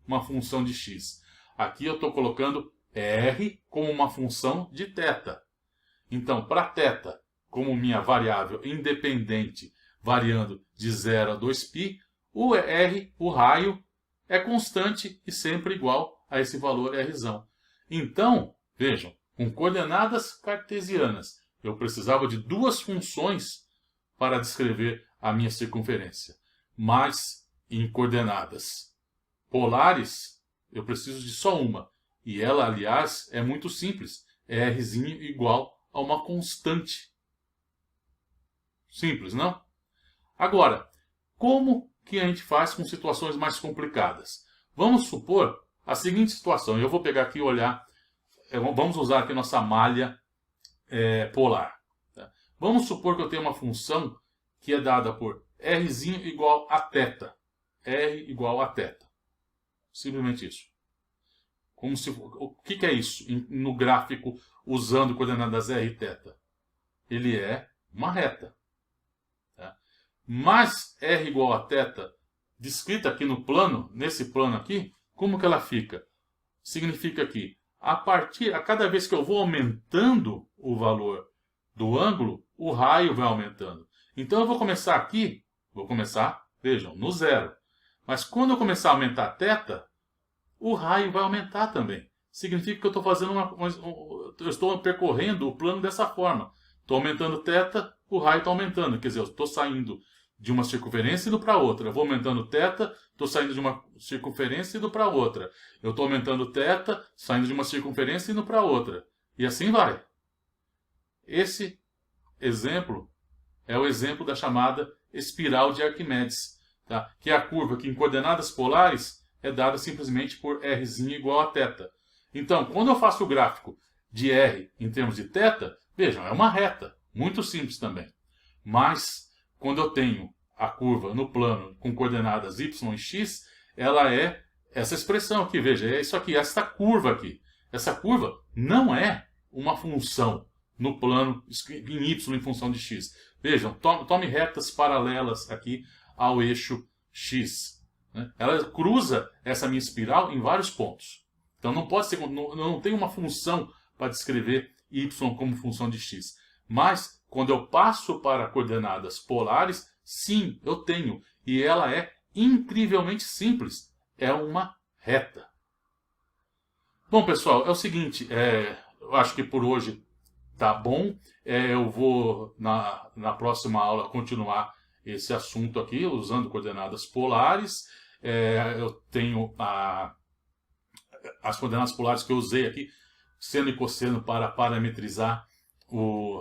uma função de x. Aqui eu estou colocando r como uma função de θ. Então, para θ, como minha variável independente, variando de 0 a 2π, o r, o raio, é constante e sempre igual a esse valor r. Então, vejam, com coordenadas cartesianas, eu precisava de duas funções para descrever a minha circunferência. Mas, em coordenadas polares, eu preciso de só uma. E ela, aliás, é muito simples. É rzinho igual a uma constante. Simples, não? Agora, como que a gente faz com situações mais complicadas? Vamos supor a seguinte situação. Eu vou pegar aqui e olhar. Vamos usar aqui nossa malha polar. Tá? Vamos supor que eu tenho uma função que é dada por Rzinho igual a θ. R igual a θ. Simplesmente isso. O que é isso no gráfico usando coordenadas R e θ? Ele é uma reta. Tá? Mas R igual a θ descrita aqui no plano, nesse plano aqui, como que ela fica? Significa que a cada vez que eu vou aumentando o valor do ângulo, o raio vai aumentando. Então eu vou começar aqui, vejam, no zero. Mas quando eu começar a aumentar θ, o raio vai aumentar também. Significa que eu estou fazendo eu estou percorrendo o plano dessa forma. Estou aumentando θ, o raio está aumentando. Quer dizer, eu estou saindo de uma circunferência e indo para outra. Eu vou aumentando θ, estou saindo de uma circunferência e indo para outra. Eu estou aumentando θ, saindo de uma circunferência e indo para outra. E assim vai. Esse exemplo é o exemplo da chamada espiral de Arquimedes, tá? Que é a curva que em coordenadas polares é dada simplesmente por r igual a θ. Então, quando eu faço o gráfico de r em termos de θ, vejam, é uma reta, muito simples também. Mas, quando eu tenho a curva no plano com coordenadas y e x, ela é essa expressão aqui, veja, é isso aqui, esta curva aqui. Essa curva não é uma função no plano em y em função de x. Vejam, tome retas paralelas aqui ao eixo x. Ela cruza essa minha espiral em vários pontos. Então não pode ser, não tem uma função para descrever y como função de x. Mas quando eu passo para coordenadas polares, sim, eu tenho. E ela é incrivelmente simples. É uma reta. Bom, pessoal, é o seguinte. Eu acho que por hoje tá bom. Eu vou, na próxima aula, continuar esse assunto aqui, usando coordenadas polares. Eu tenho as coordenadas polares que eu usei aqui, seno e cosseno, para parametrizar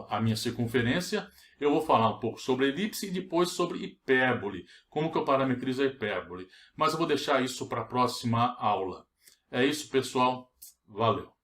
a minha circunferência. Eu vou falar um pouco sobre elipse e depois sobre hipérbole, como que eu parametrizo a hipérbole. Mas eu vou deixar isso para a próxima aula. É isso, pessoal. Valeu!